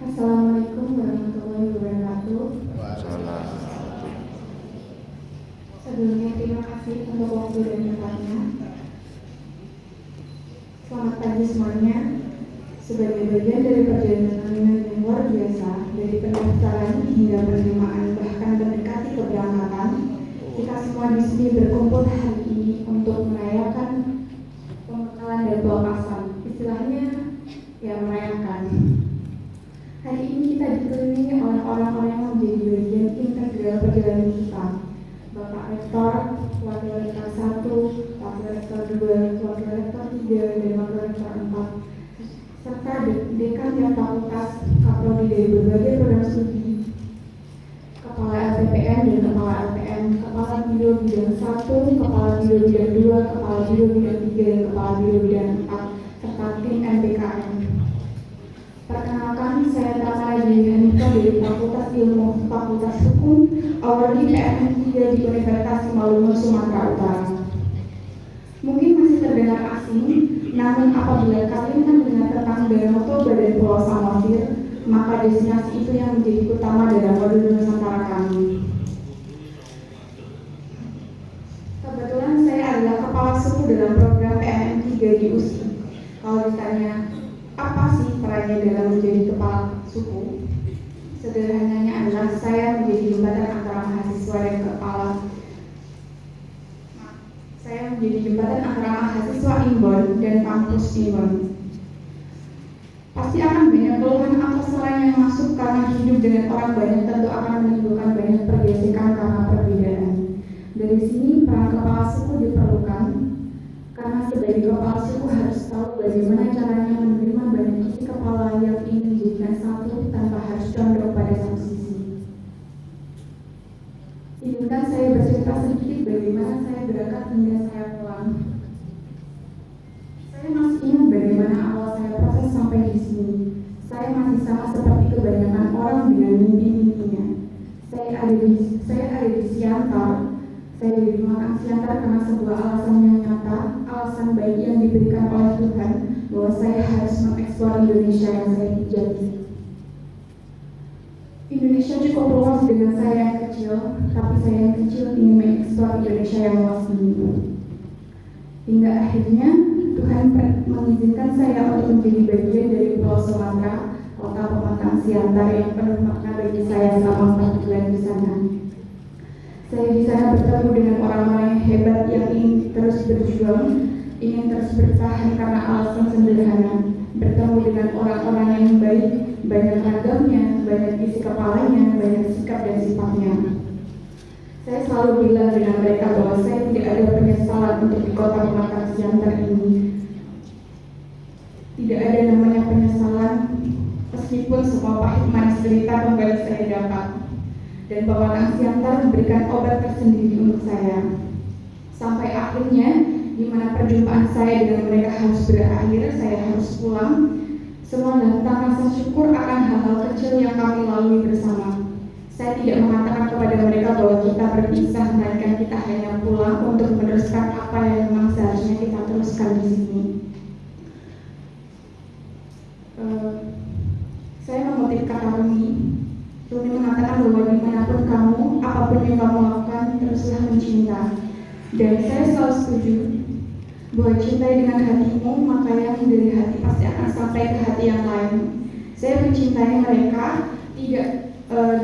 Assalamualaikum warahmatullahi wabarakatuh. Salam. Sebelumnya terima kasih untuk waktu dan tempatnya. Selamat pagi semuanya. Sebagai bagian dari perjalanan yang luar biasa, dari pendaftaran hingga penerimaan bahkan mendekati keberangkatan, kita semua di sini berkumpul hari ini untuk merayakan pembekalan dan pelepasan. Istilahnya ya merayakan. Hari ini kita dikelilingi oleh orang-orang yang menjadi bagian integral perjalanan kita. Bapak Rektor, Wakil Rektor 1, Wakil Rektor 2, Wakil Rektor 3, dan Wakil Rektor 4, serta dekan tiap fakultas, kaprodi dari berbagai program studi, Kepala LPPN dan Kepala LPM, Kepala Biro Bidang 1, Kepala Biro Bidang 2, Kepala Biro Bidang 3, dan Kepala Biro Bidang 4, serta tim MPKM. Perkenalkan, saya Tama Hanifah dari Fakultas Ilmu Fakultas Hukum Awardee PMN 3 di Universitas Simalungun, Sumatera Utara. Mungkin masih terdengar asing, namun apabila kalian mendengar tentang Danau Toba dan Pulau Samosir, maka destinasi itu yang menjadi utama dalam modul Nusantara kami. Kebetulan saya adalah kepala suku dalam program PMN 3 di USI. Kalau ditanya, apa sih perannya dalam menjadi kepala suku? Sederhananya adalah saya menjadi jembatan antara mahasiswa dan mahasiswa Inbon dan kampus Inbon. Pasti akan banyak keluhan atau selain yang masuk karena hidup dengan orang banyak tentu akan menimbulkan banyak pergesekan karena perbedaan. Dari sini peran kepala suku diperlukan. Karena sebagai kepala suku harus tahu bagaimana caranya menerima banyak isi kepala yang ingin dijadikan satu tanpa harus condong pada satu sisi. Izinkan saya bercerita sedikit bagaimana saya berangkat hingga saya pulang. Saya masih ingat bagaimana awal saya proses sampai di sini. Saya masih sama seperti kebanyakan orang dengan mimpi-mimpinya. Saya ada di Siantar. Saya diberi makan Siantar karena sebuah alasan yang nyata, alasan baik yang diberikan oleh Tuhan bahwa saya harus mengeksplor Indonesia yang saya pijaki. Indonesia cukup luas dengan saya yang kecil, tapi saya yang kecil ingin mengeksplor Indonesia yang luas ini. Hingga akhirnya Tuhan mengizinkan saya untuk menjadi bagian dari Pulau Sumatera, kota pematang Siantar yang penuh makna bagi saya selama 4 bulan di sana. Saya di sana bertemu dengan orang-orang yang hebat yang ingin terus berjuang, ingin terus bertahan karena alasan sederhana. Bertemu dengan orang-orang yang baik, banyak ragamnya, banyak isi kepalanya, banyak sikap dan sifatnya. Saya selalu bilang dengan mereka bahwa saya tidak ada penyesalan untuk di kota pematang Siantar ini. Tidak ada namanya penyesalan, meskipun semua pahit manis cerita kembali saya dapat. Dan pematang Siantar memberikan obat tersendiri untuk saya. Sampai akhirnya, di mana perjumpaan saya dengan mereka harus berakhir, saya harus pulang. Semua tentang rasa syukur akan hal-hal kecil yang kami lalui bersama. Saya tidak mengatakan kepada mereka bahwa kita berpisah, melainkan kita hanya pulang untuk meneruskan apa yang memang seharusnya kita teruskan di sini. Saya mengutip kata Rumi mengatakan bahwa dimanapun kamu, apapun yang kamu lakukan, teruslah mencinta. Dan saya selalu setuju bahwa cintai dengan hatimu, maka yang dari hati pasti akan sampai ke hati yang lain. Saya mencintai mereka tidak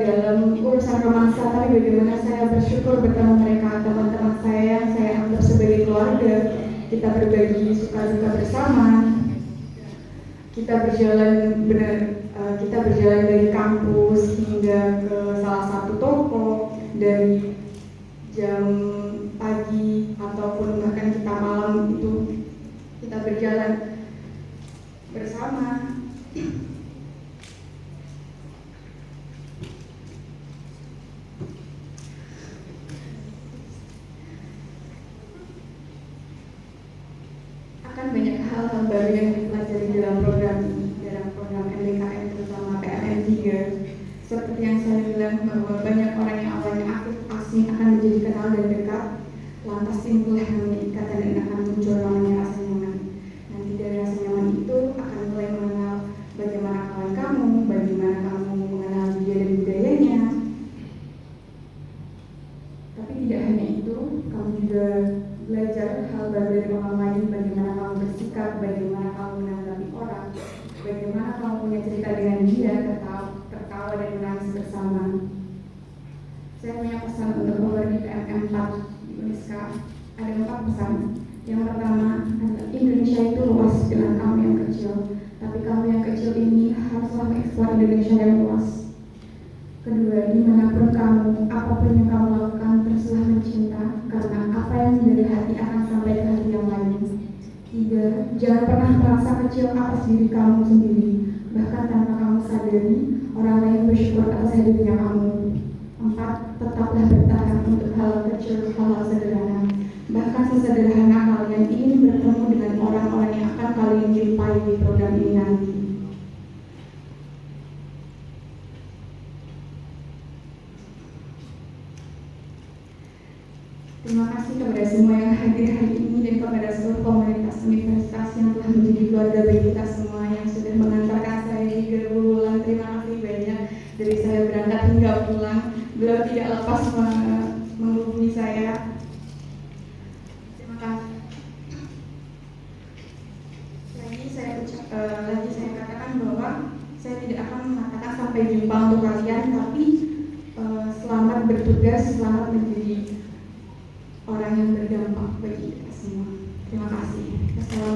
dalam urusan romansa, tapi bagaimana saya bersyukur bertemu mereka, teman-teman saya yang saya anggap sebagai keluarga. Kita berbagi suka duka bersama. Kita berjalan dari kampus hingga ke salah satu toko, dari jam pagi ataupun bahkan kita malam itu kita berjalan bersama. Akan banyak hal-hal baru yang dipelajari dalam program ini, dalam program MBKM terutama PMN 3. Seperti yang saya bilang bahwa banyak orang yang awalnya aktif asing akan menjadi kenal dan dekat, lantas timbul namanya ikatan dan akan muncul namanya rasa nyaman. Nanti dari rasa nyaman itu akan mulai mengenal bagaimana Siska ada 4 pesan. Yang pertama adalah Indonesia itu luas dengan kamu yang kecil, tapi kamu yang kecil ini haruslah mengeksplor Indonesia yang luas. Kedua, dimanapun kamu, apapun yang kamu lakukan, teruslah mencinta, karena apa yang menjadi hati akan sampai ke hati yang lain. 3, jangan pernah merasa kecil atas diri kamu sendiri, bahkan tanpa kamu sadari, orang lain bersyukur atas hadirnya kamu. 4, tetaplah bertahan untuk hal kecil, hal sederhana. Bahkan sesederhana kalian ingin bertemu dengan orang-orang yang akan kalian jumpai di program ini nanti. Terima kasih kepada semua yang hadir hari ini dan kepada seluruh komunitas universitas yang telah menjadi keluarga bagi kita semua yang sudah mengantarkan saya di gerbong pulang. Terima kasih banyak dari saya berangkat hingga pulang. Beliau tidak lepas menghubungi saya. Terima kasih. Lagi saya katakan bahwa saya tidak akan mengatakan sampai jumpa untuk kalian, tapi selamat bertugas, selamat menjadi orang yang berdampak bagi kita semua. Terima kasih. Assalamualaikum.